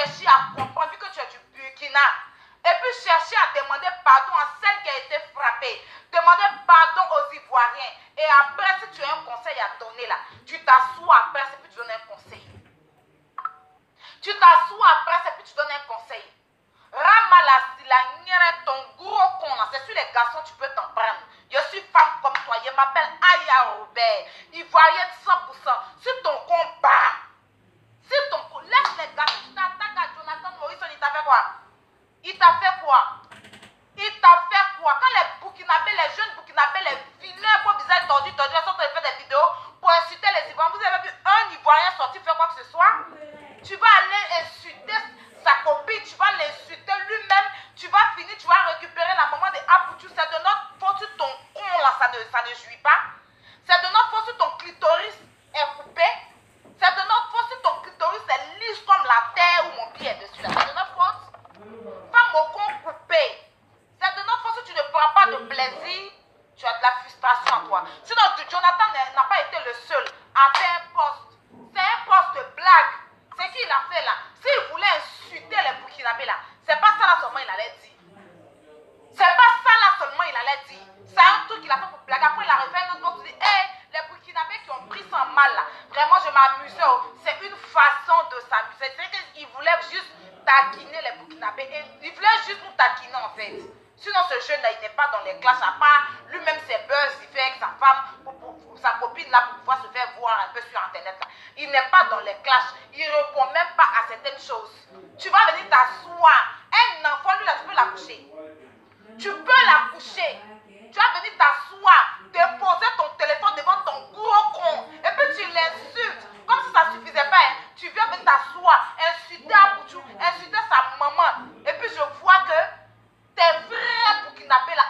réfléchir à comprendre, vu que tu es du Burkina, et puis chercher à demander pardon à celle qui a été frappée. Demander pardon aux Ivoiriens. Et après, si tu as un conseil à donner là, tu t'assois après, et puis tu donnes un conseil. Tu t'assois après, et puis tu donnes un conseil. Ramala, si la nière, ton gros con là, c'est sur les garçons, tu peux t'en prendre. Je suis femme comme toi, je m'appelle Aya Robert, Ivoirienne 100%. Si ton con bat, si ton con, laisse les garçons, tu t'attaques à Jonathan Morrison, il t'a fait quoi? Il t'a fait quoi? Il t'a fait quoi? Quand les Burkinabés, les jeunes Burkinabés, les vilains, pour visage tordu, ils sont en train de faire des vidéos pour insulter les Ivoiriens. Vous avez vu un Ivoirien sortir faire quoi que ce soit? Tu vas aller insulter sa copine, tu vas l'insulter lui-même, tu vas finir, tu vas récupérer la maman de Aboutou. C'est de notre faute si ton con là, ça ne jouit pas. C'est de notre faute si ton clitoris est coupé. C'est de notre faute si ton clitoris est lisse comme la terre où mon pied est dessus là. C'est de notre faute. Femme au con coupé. C'est de notre faute si tu ne prends pas de plaisir, tu as de la frustration en toi. Sinon, Jonathan n'a pas été le seul à faire un poste. C'est un poste de blague. C'est qui il a fait là? S'il voulait insulter les Burkinabés là, c'est pas ça là seulement il allait dire. C'est pas ça là seulement il allait dire. C'est un truc qu'il a fait pour blague. Après il a refait un autre poste. Il dit, hey, les Burkinabés qui ont pris ça en mal là, vraiment je m'amusais. Oh. C'est une façon de s'amuser. C'est qu'il voulait juste taquiner les Burkinabés. Il voulait juste nous taquiner en fait. Sinon ce jeune là il n'est pas dans les classes, à part lui-même ses buzz il fait avec sa femme pour sa copine là pour pouvoir se faire voir un peu sur internet là. Il n'est pas dans les classes, il ne répond même pas à certaines choses. Tu vas venir t'asseoir, un enfant lui là tu peux l'accoucher. Tu peux l'accoucher. Tu vas venir t'asseoir, déposer ton téléphone devant ton gros con et puis tu l'insultes. Comme si ça ne suffisait pas, hein. Tu viens venir t'asseoir, insulter Aboutou, insulter sa maman. Et puis je vois que tes frères Burkinabés là,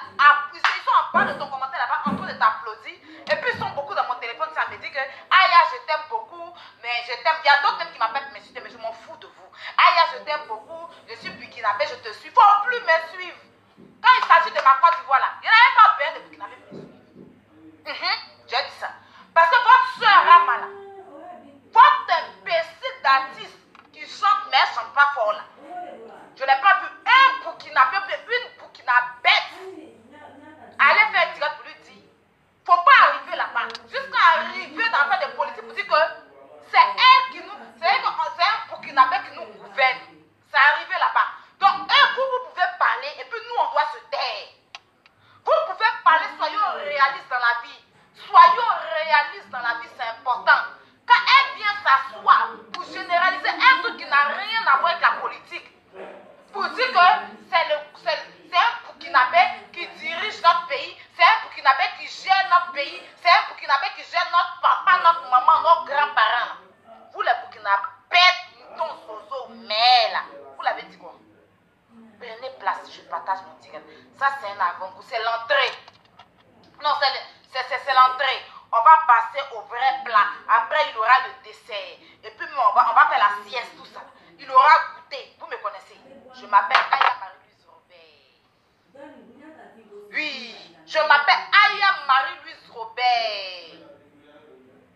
ils sont en bas de ton commentaire là-bas en train de t'applaudir. Et puis ils sont beaucoup dans mon téléphone, ça me dit que Aya, je t'aime beaucoup, mais je t'aime. Il y a d'autres même qui m'appellent pour m'insulter, mais je m'en fous de vous. Aya, je t'aime beaucoup, je suis Burkinabé, je te suis. Il ne faut plus me suivre. Quand il s'agit de ma Côte d'Ivoire là, il n'y en avait pas besoin de Burkinabé pour me suivre. J'ai dit ça. Parce que votre soeur Rama là, votre imbécile d'artiste qui chante, mais elle ne chante pas fort là. Je n'ai pas vu un Burkinabé, une Burkinabète aller faire direct pour lui dire. Il ne faut pas arriver là-bas. Jusqu'à arriver dans la des politiques pour dire que c'est elle qui nous. C'est un Burkinabé qui nous gouverne. C'est arrivé là-bas. Donc, vous pouvez parler et puis nous, on doit se taire. Vous pouvez parler, soyons réalistes dans la vie. Soyons réalistes dans la vie, c'est important. Quand elle vient s'asseoir pour généraliser un truc qui n'a rien à voir avec la politique, pour dire que c'est un Burkinabé qui dirige notre pays, c'est un Burkinabé qui gère notre pays, c'est un Burkinabé qui gère notre papa, notre maman, nos grands-parents. Vous les Burkinabés, ton sozo, mais là, vous l'avez dit quoi? Prenez place, je partage mon direct. Ça c'est un avant-goût, c'est l'entrée. Non, c'est l'entrée. On va passer au vrai plat. Après, il aura le dessert. Et puis, on va faire la sieste, tout ça. Il aura goûté. Vous me connaissez. Je m'appelle Aya Marie-Louise Robert. Oui, je m'appelle Aya Marie-Louise Robert.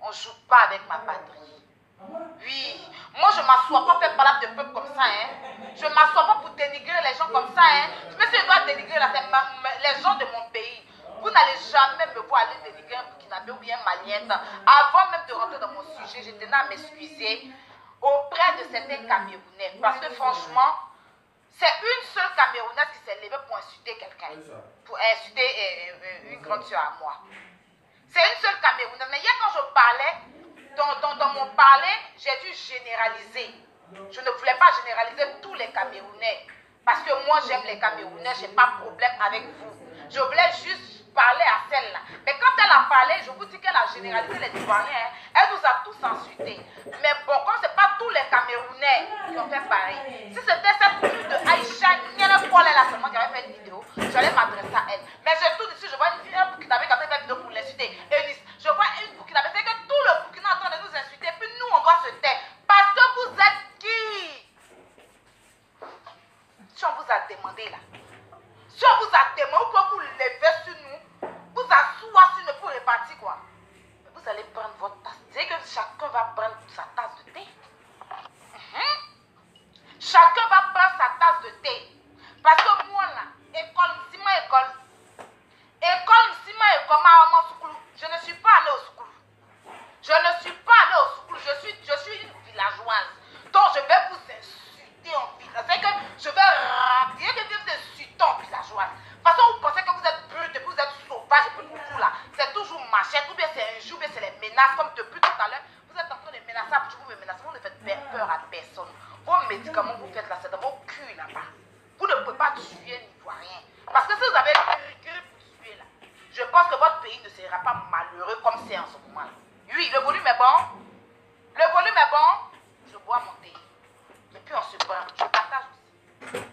On ne joue pas avec ma patrie. Oui, moi je ne m'assois pas faire parler de peuple comme ça. Hein. Je ne m'assois pas pour dénigrer les gens comme ça. Hein. Mais si je dois dénigrer là, c'est les gens de mon pays. Vous n'allez jamais me voir aller dénigrer un Burkinabé ou bien un Malien. Avant même de rentrer dans mon sujet, je tenais à m'excuser auprès de certains Camerounais. Parce que franchement, c'est une seule Camerounaise qui s'est levée pour insulter quelqu'un. Pour insulter une grande soeur à moi. C'est une seule Camerounaise. Mais hier quand je parlais, dans mon parler, j'ai dû généraliser. Je ne voulais pas généraliser tous les Camerounais. Parce que moi j'aime les Camerounais, je n'ai pas de problème avec vous. Je voulais juste parler à celle-là. Mais quand elle a parlé, je vous dis qu'elle a généralisé les Ivoiriens. Hein, elle nous a tous insultés. Mais bon, comme ce n'est pas tous les Camerounais qui ont fait pareil. Si c'était cette pute de Aïcha, là seulement qui avait fait une vidéo, j'allais m'adresser à elle. Mais je tout ici, je vois une fille, un Burkinabé qui a fait une vidéo pour l'insulter. Je vois une Burkinabé, c'est que tout le Burkina est en train de nous insulter. Puis nous, on doit se taire. Parce que vous êtes qui? Si on vous a demandé là, si on vous a demandé, vous pouvez vous lever sur nous, vous asseoir sur nous pour répartir quoi. Vous allez prendre votre tasse. C'est que chacun va prendre sa tasse de thé. Chacun menaces comme depuis tout à l'heure. Vous êtes en train de menacer, vous me menacez, vous ne faites peur à personne. Vos médicaments, vous faites là, c'est dans vos culs là-bas. Vous ne pouvez pas tuer un Ivoirien. Parce que si vous avez grippe pour tuer là, je pense que votre pays ne sera pas malheureux comme c'est en ce moment là. Oui, le volume est bon. Le volume est bon. Je bois mon thé. Et puis on se prend. Je partage aussi.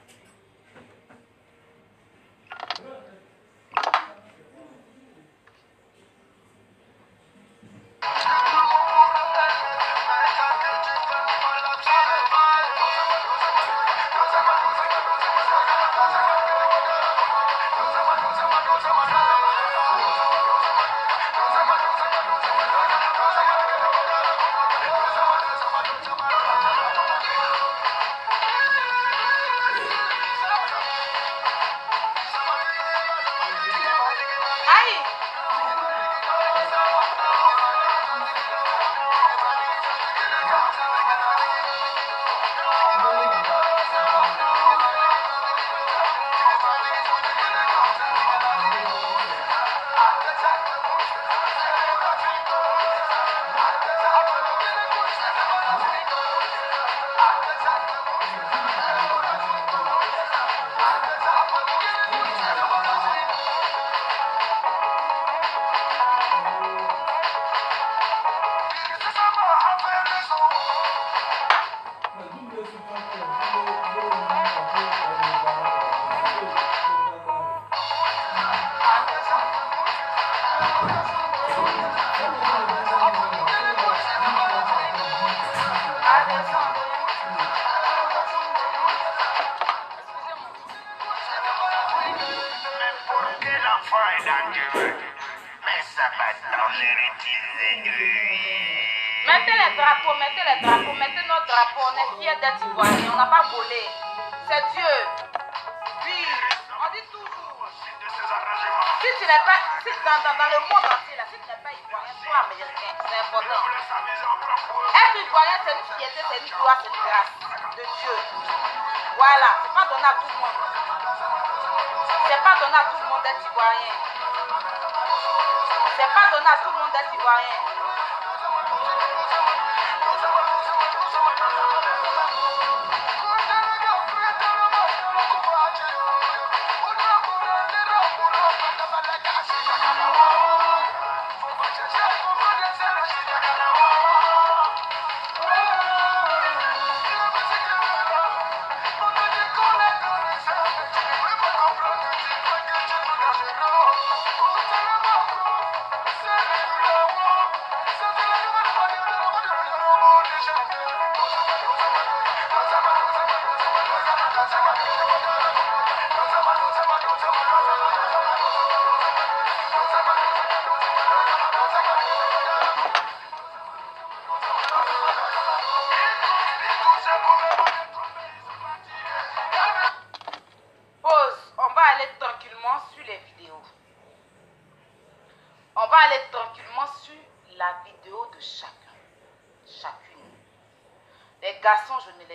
Mettez nos drapeaux, on est fiers d'être Ivoiriens, on n'a pas volé. C'est Dieu. Oui, on dit toujours. Si tu n'es pas, si dans le monde entier, là, si tu n'es pas Ivoirien, sois américain, c'est important. Être Ivoirien, c'est une fierté, c'est une gloire, c'est une grâce de Dieu. Voilà, c'est pas donné à tout le monde. C'est pas donné à tout le monde d'être Ivoirien. C'est pas donné à tout le monde d'être Ivoirien.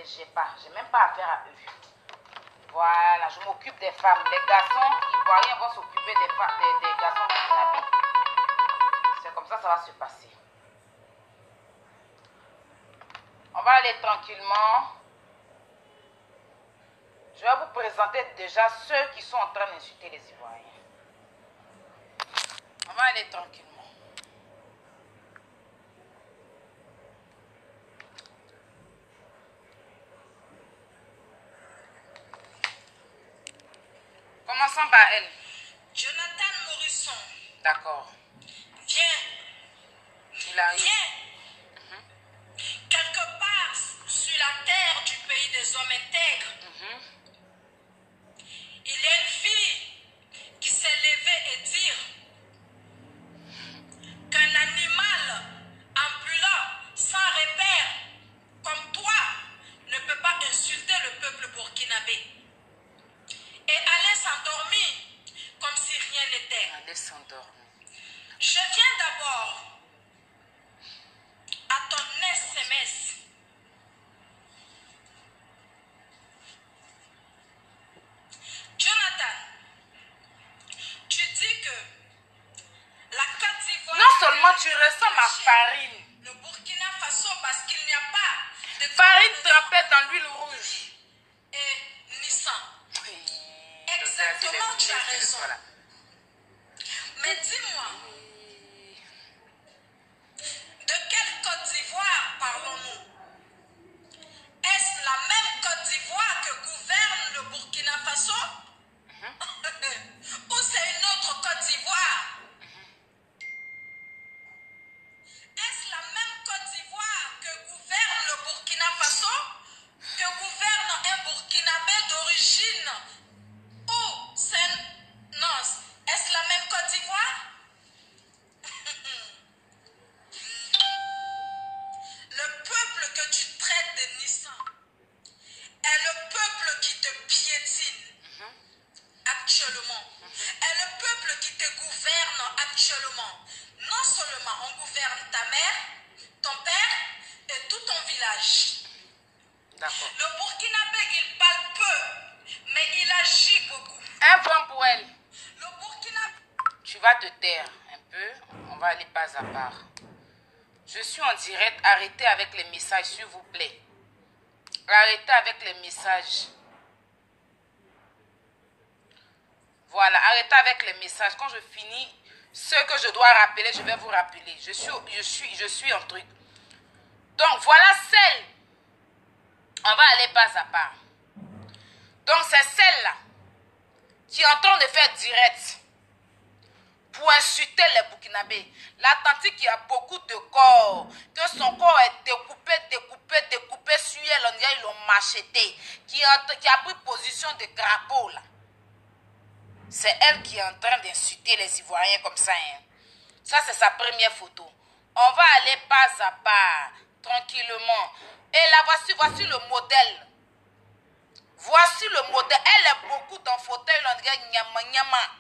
J'ai pas, j'ai même pas affaire à eux. Voilà, je m'occupe des femmes. Les garçons ivoiriens vont s'occuper des garçons burkinabés. C'est comme ça va se passer. On va aller tranquillement. Je vais vous présenter déjà ceux qui sont en train d'insulter les Ivoiriens. On va aller tranquillement. Commençons par elle. Jonathan Morisson. D'accord. Viens. Il arrive. Viens. Quelque part sur la terre du pays des hommes intègres, il y a une fille qui s'est levée et dire qu'un animal ambulant sans repère comme toi ne peut pas insulter le peuple burkinabé. Et aller s'endormir comme si rien n'était. Aller s'endormir. Je viens d'abord à ton SMS. Jonathan, tu dis que la Côte d'Ivoire... Non seulement tu ressembles à farine. Le Burkina Faso, parce qu'il n'y a pas de Farine trempée dans l'huile rouge. Et Nissan. Oui, Exactement, tu as raison. Mais dis-moi, de quelle Côte d'Ivoire parlons-nous? Est-ce la même Côte d'Ivoire que gouverne le Burkina Faso? Ou c'est une autre Côte d'Ivoire? Est-ce la même Côte d'Ivoire que gouverne le Burkina Faso? Que gouverne un Burkinabé d'origine? Ou c'est... Non, est-ce la même Côte d'Ivoire? Le peuple que tu traites de Nissan est le peuple qui te piétine actuellement. Est le peuple qui te gouverne actuellement. Non seulement on gouverne ta mère, ton père et tout ton village. D'accord. Le Burkinabé, il parle peu, mais il agit beaucoup. Un point pour elle. Le Burkinabé... Tu vas te taire un peu. On va aller pas à part. Je suis en direct. Arrêtez avec les messages, s'il vous plaît. Arrêtez avec les messages. Voilà, arrêtez avec les messages. Quand je finis ce que je dois rappeler, je vais vous rappeler. Je suis en truc. Donc, voilà celle. On va aller pas à part. Donc, c'est celle-là qui est en train de faire direct pour insulter les Burkinabés. La tante qui a beaucoup de corps, que son corps est découpé sur elle, on dirait ils l'ont macheté, qui a pris position de crapaud là. C'est elle qui est en train d'insulter les Ivoiriens comme ça. Hein. Ça, c'est sa première photo. On va aller pas à pas, tranquillement. Et là, voici le modèle. Voici le modèle. Elle est beaucoup dans le fauteuil, on dirait nyama nyama.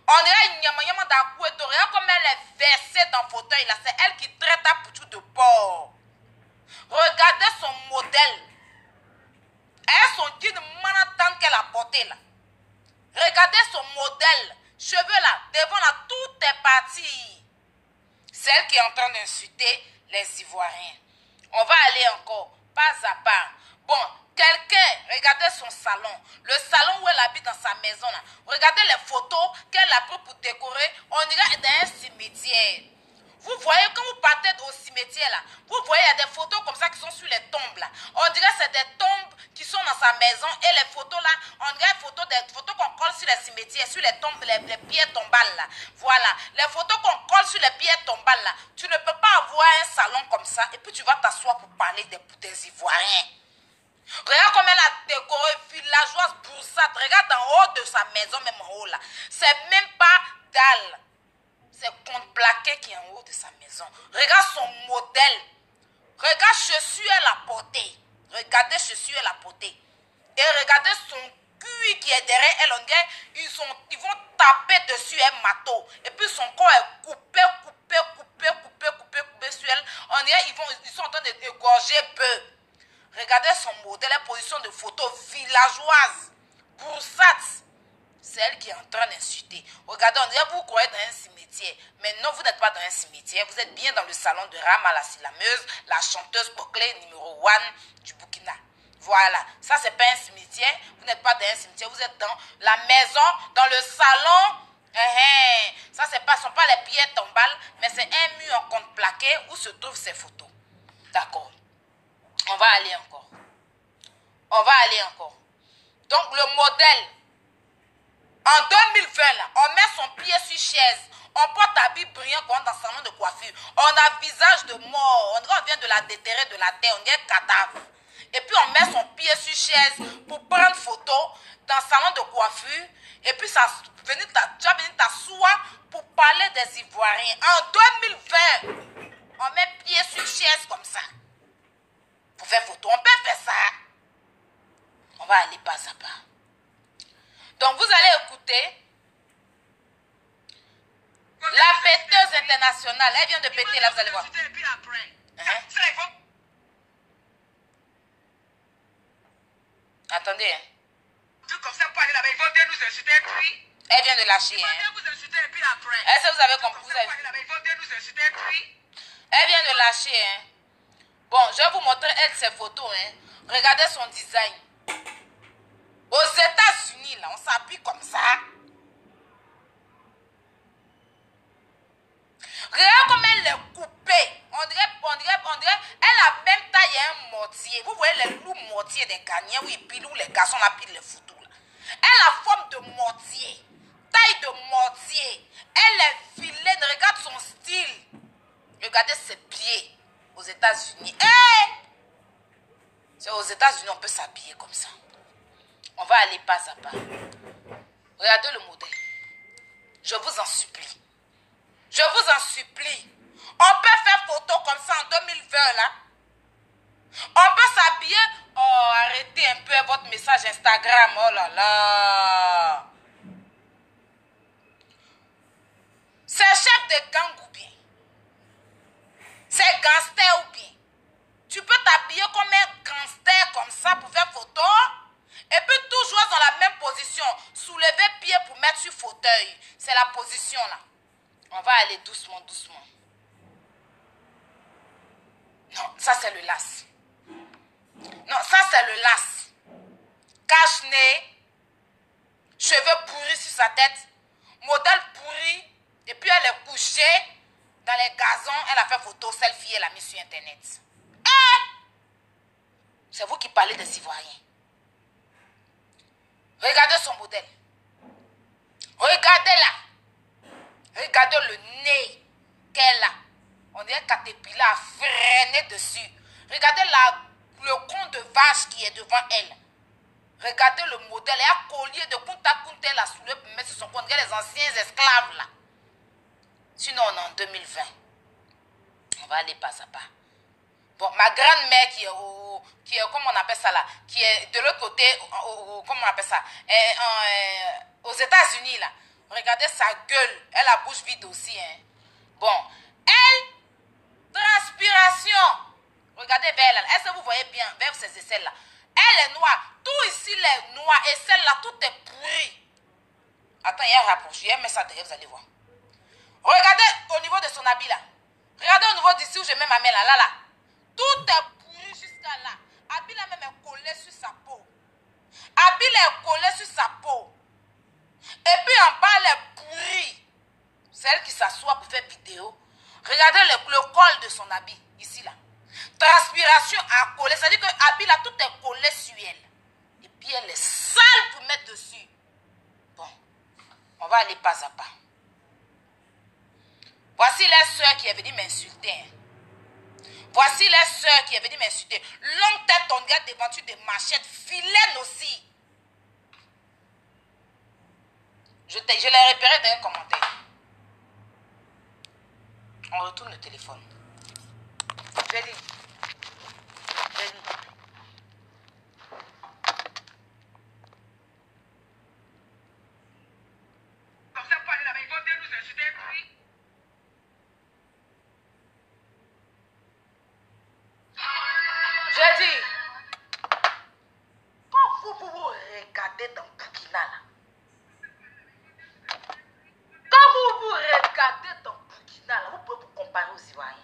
On dirait nyama nyama d'Akoueto. Regarde comme elle est versée dans le fauteuil là. C'est elle qui traite à Poutou de porc. Regardez son modèle. Elle son jean manatante qu'elle a porté là. Regardez son modèle. Cheveux là, devant là, tout est parti. Celle qui est en train d'insulter les Ivoiriens. On va aller encore, pas à pas. Bon, quelqu'un, regardez son salon. Le salon où elle habite dans sa maison là. Regardez les photos qu'elle a pris pour décorer. On dirait dans un cimetière. Vous voyez, quand vous partez au cimetière là, vous voyez, il y a des photos comme ça qui sont sur les tombes là. On dirait que c'est des tombes qui sont dans sa maison et les photos là, on dirait des photos qu'on colle sur les cimetières, sur les tombes, les pierres tombales là. Voilà, les photos qu'on colle sur les pierres tombales là. Tu ne peux pas avoir un salon comme ça et puis tu vas t'asseoir pour parler des Ivoiriens. Regarde comme elle a décoré villageoise Boursate. Regarde en haut de sa maison, même en haut là. C'est même pas dalle. C'est compte plaqué qui est en haut de sa maison. Regarde son modèle. Regarde chaussures elle a porté. Regardez chaussures elle a porté. Et regardez son cul qui est derrière elle. On dirait ils vont taper dessus un marteau. Et puis son corps est coupé sur elle. On dirait ils sont en train d'égorger peu. Regardez son modèle, la position de photo villageoise. Boursate. C'est elle qui est en train d'insulter. Regardez, on dirait vous croyez dans un cimetière. Mais non, vous n'êtes pas dans un cimetière. Vous êtes bien dans le salon de Rama, la Silameuse, la chanteuse Boclé numéro 1 du Burkina. Voilà. Ça, c'est pas un cimetière. Vous n'êtes pas dans un cimetière. Vous êtes dans la maison, dans le salon. Ça, ce ne sont pas les pierres tombales, mais c'est un mur en contreplaqué où se trouvent ces photos. D'accord. On va aller encore. On va aller encore. Donc, le modèle. En 2020, là, on met son pied sur chaise. On porte habit brillant comme dans le salon de coiffure. On a visage de mort. On vient de la déterrer de la terre. On est cadavre. Et puis, on met son pied sur chaise pour prendre photo dans le salon de coiffure. Et puis, tu vas venir t'asseoir pour parler des Ivoiriens. En 2020, on met pied sur chaise comme ça. Pour faire photo, on peut faire ça. On va aller pas à pas. Donc, vous allez écouter la péteuse internationale. Elle vient de péter là, vous allez voir. Attendez. Elle vient de lâcher. Est-ce que vous avez compris? Elle vient de lâcher, hein. Bon, je vais vous montrer elle ses photos, hein. Regardez son design. Aux États-Unis, là, on s'appuie comme ça. Regarde comme elle est coupée. On dirait, elle a même taillé un mortier. Vous voyez les loups mortiers des Ghanéens où ils pilent, où les garçons là pilent les photos, là. Elle a forme de mortier. Taille de mortier. Elle est vilaine. Regarde son style. Regardez ses pieds aux États-Unis. Hey! C'est aux États-Unis on peut s'habiller comme ça. On va aller pas à pas. Regardez le modèle. Je vous en supplie. Je vous en supplie. On peut faire photo comme ça en 2020 là. On peut s'habiller. Oh, arrêtez un peu votre message Instagram. Oh là là. C'est chef de gang ou bien? C'est gangster ou bien? Tu peux t'habiller comme un gangster comme ça pour faire photo. Et puis toujours dans la même position. Soulever pied pour mettre sur fauteuil. C'est la position là. On va aller doucement, doucement. Non, ça c'est le las. Non, ça c'est le las. Cache-nez. Cheveux pourris sur sa tête. Modèle pourri. Et puis elle est couchée dans les gazons. Elle a fait photo, selfie, elle a mis sur internet. C'est vous qui parlez des Ivoiriens. Regardez son modèle. Regardez-la. Regardez le nez qu'elle a. On dirait qu'un Caterpillar a freiné dessus. Regardez le con de vache qui est devant elle. Regardez le modèle. Elle a un collier de Kunta Kunta. Elle a soulevé pour mettre sur son compte. Regardez les anciens esclaves là. Sinon, on est en 2020. On va aller pas à pas. Bon, ma grand-mère qui est, comment on appelle ça là, qui est de l'autre côté, comment on appelle ça, aux États-Unis là. Regardez sa gueule, elle a bouche vide aussi, hein. Bon, elle, transpiration. Regardez vers elle, est-ce que vous voyez bien, vers ses aisselles là. Elle est noire, tout ici est noir et celle-là, tout est pourri. Attends, il y a un rapproché, elle met ça derrière, vous allez voir. Regardez au niveau de son habit là. Regardez au niveau d'ici où je mets ma main là, là. Tout est pourri jusqu'à là. Habit là même est collé sur sa peau. Habit là est collé sur sa peau. Et puis en bas, elle est pourrie. C'est elle qui s'assoit pour faire vidéo. Regardez le col de son habit, ici là. Transpiration à coller. C'est-à-dire que l'habit là, tout est collé sur elle. Et puis elle est sale pour mettre dessus. Bon, on va aller pas à pas. Voici la soeur qui est venue m'insulter. Hein. Voici la soeur qui est venue m'insulter. Longue tête, on regarde devant tu des machettes, vilaine aussi. Je l'ai repéré dans un commentaire. On retourne le téléphone. J'ai dit. J'ai dit, quand vous regardez dans Burkina là, quand vous regardez dans Burkina là, vous pouvez vous comparer aux Ivoiriens.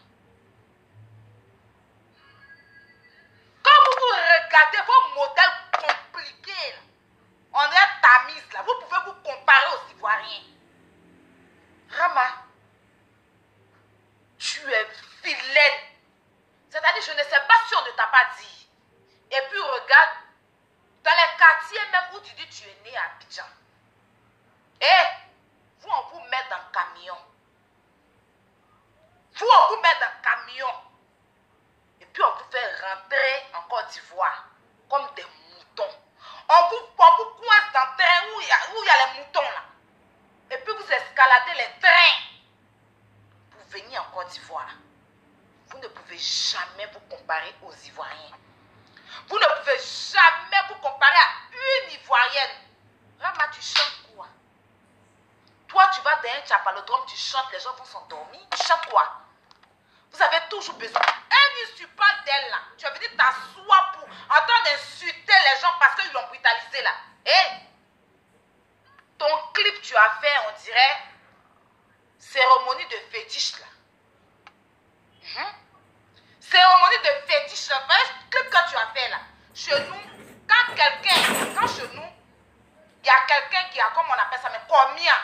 Quand vous regardez vos modèles compliqués là, on est tamise là, vous pouvez vous comparer aux Ivoiriens. Rama, tu es vilaine. C'est-à-dire, je ne sais pas si on ne t'a pas dit. Et puis, regarde, dans les quartiers même où tu dis tu es né à Abidjan. Vous, on vous met dans le camion. Vous, on vous met dans le camion. Et puis, on vous fait rentrer en Côte d'Ivoire comme des moutons. On vous coince dans le train où il y a les moutons là. Et puis, vous escaladez les trains pour venir en Côte d'Ivoire. Vous ne pouvez jamais vous comparer aux Ivoiriens. Vous ne pouvez jamais vous comparer à une Ivoirienne. Rama, tu chantes quoi? Toi, tu vas dans un chapalodrome, tu chantes, les gens vont s'endormir. Tu chantes quoi? Vous avez toujours besoin. Un tu parles d'elle là. Tu as venu t'asseoir pour en train d'insulter les gens parce qu'ils l'ont brutalisé là. Ton clip, tu as fait, on dirait, cérémonie de fétiche là. Cérémonie de fétiche, le clip que tu as fait là. Chez nous, quand chez nous, il y a quelqu'un qui a, comme on appelle ça, mais combien?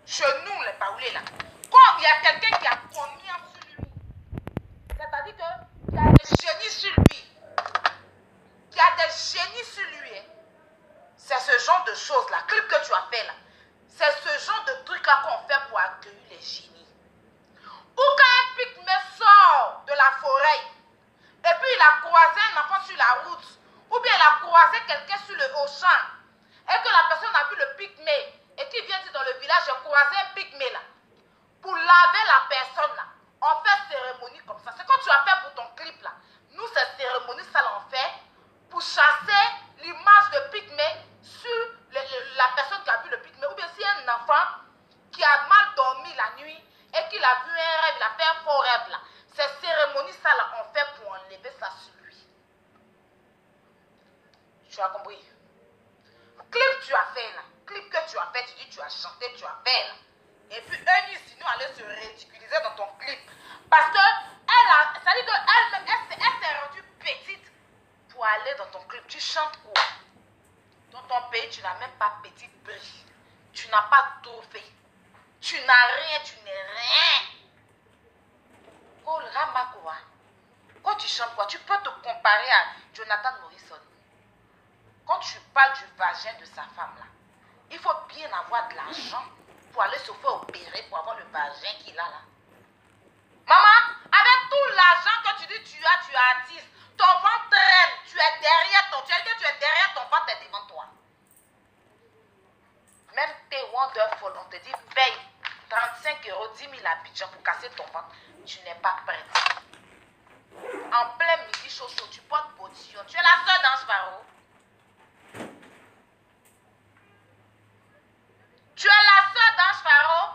Chez nous, les Baoulés là. Quand il y a quelqu'un qui a combien sur lui, c'est-à-dire qu'il y a des génies sur lui. Il y a des génies sur lui. Hein. C'est ce genre de choses là, clip que tu as fait là. C'est ce genre de truc là qu'on fait pour accueillir les génies. Ou quand un pygmée sort de la forêt, et puis il a croisé un enfant sur la route, ou bien il a croisé quelqu'un sur le champ, et que la personne a vu le pygmée, et qui vient dire dans le village, j'ai croisé un pygmée là. Pour laver la personne là, on fait cérémonie comme ça. C'est quand tu as fait pour ton clip là. Nous, cette cérémonie, ça l'on fait pour chasser l'image de pygmée sur la personne qui a vu le pygmée. Ou bien si un enfant qui a mal dormi la nuit et qu'il a vu un rêve, il a fait un faux rêve là. Cette cérémonie, ça là, on fait pour enlever ça sur lui. Tu as compris? Clip tu as fait là. Clip que tu as fait, tu dis tu as chanté, tu as fait là. Et puis eux ici, nous allaient se ridiculiser dans ton clip. Parce que ça dit qu'elle-même, elle s'est rendue petite pour aller dans ton clip. Tu chantes quoi? Dans ton pays, tu n'as même pas petit prix. Tu n'as pas de trophée. Tu n'as rien, tu n'es rien. Quand tu chantes quoi? Tu peux te comparer à Jonathan Morrison. Quand tu parles du vagin de sa femme là, il faut bien avoir de l'argent pour aller se faire opérer pour avoir le vagin qu'il a là. Maman, avec tout l'argent que tu dis tu es artiste, ton ventre traîne, tu es derrière ton ventre est devant toi. Même tes Wonderful, on te dit paye 35 €, 10 000 Abidjan pour casser ton ventre. Tu n'es pas prête. En plein midi chaud, tu portes position. Tu es la seule dans ce pharaon. Tu es la seule dans ce pharaon.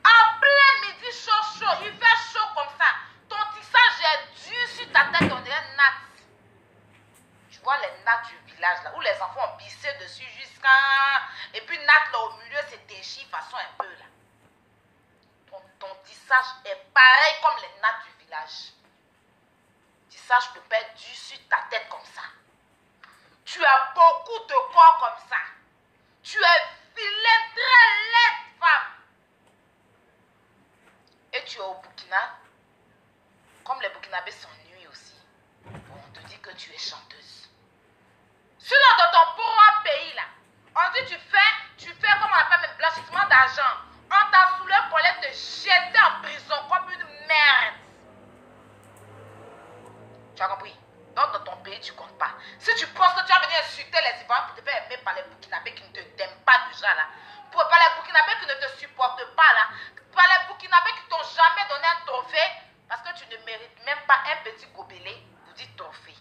En plein midi chaud, il fait chaud comme ça. Ton tissage est dur sur ta tête, on dirait une natte. Tu vois les nattes du village là, où les enfants ont pissé dessus jusqu'à... Et puis natte là au milieu, c'est déchiré façon un peu là. Ton tissage est pareil comme les nattes du village. Tissage peut pas être dur sur ta tête comme ça. Tu as beaucoup de corps comme ça. Tu es vilaine, très laide femme. Et tu es au Burkina, comme les Burkinabés s'ennuient aussi. On te dit que tu es chanteuse. Sinon, dans ton propre pays là, on dit tu fais comme on appelle même blanchissement d'argent. On t'a saoulé pour aller te jeter en prison comme une merde. Tu as compris? Donc dans ton pays, tu ne comptes pas. Si tu penses que tu vas venir insulter les Ivoiriens pour te faire aimer par les Burkinabés qui ne t'aiment pas déjà là, par les Burkinabés qui ne te supportent pas là, par les Burkinabés qui t'ont jamais donné un trophée, parce que tu ne mérites même pas un petit gobelet, vous dites trophée.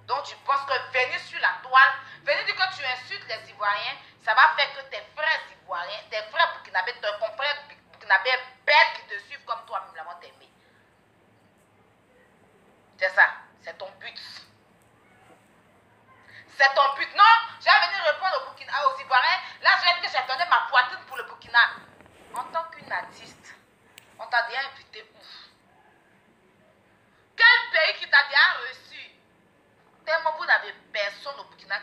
Donc tu penses que venir sur la toile, venir dire que tu insultes les Ivoiriens, ça va faire que tes frères Ivoiriens, tes frères Burkinabés, tes confrères Burkinabés bêtes qui te suivent comme toi-même là vont t'aimer. C'est ça, c'est ton but. C'est ton but. Non, je vais venir répondre aux Ivoiriens. Là, je vais dire que j'ai donné ma poitrine pour le Burkina. En tant qu'une artiste, on t'a déjà invité où? Quel pays qui t'a déjà reçu? Tellement vous n'avez personne au Burkina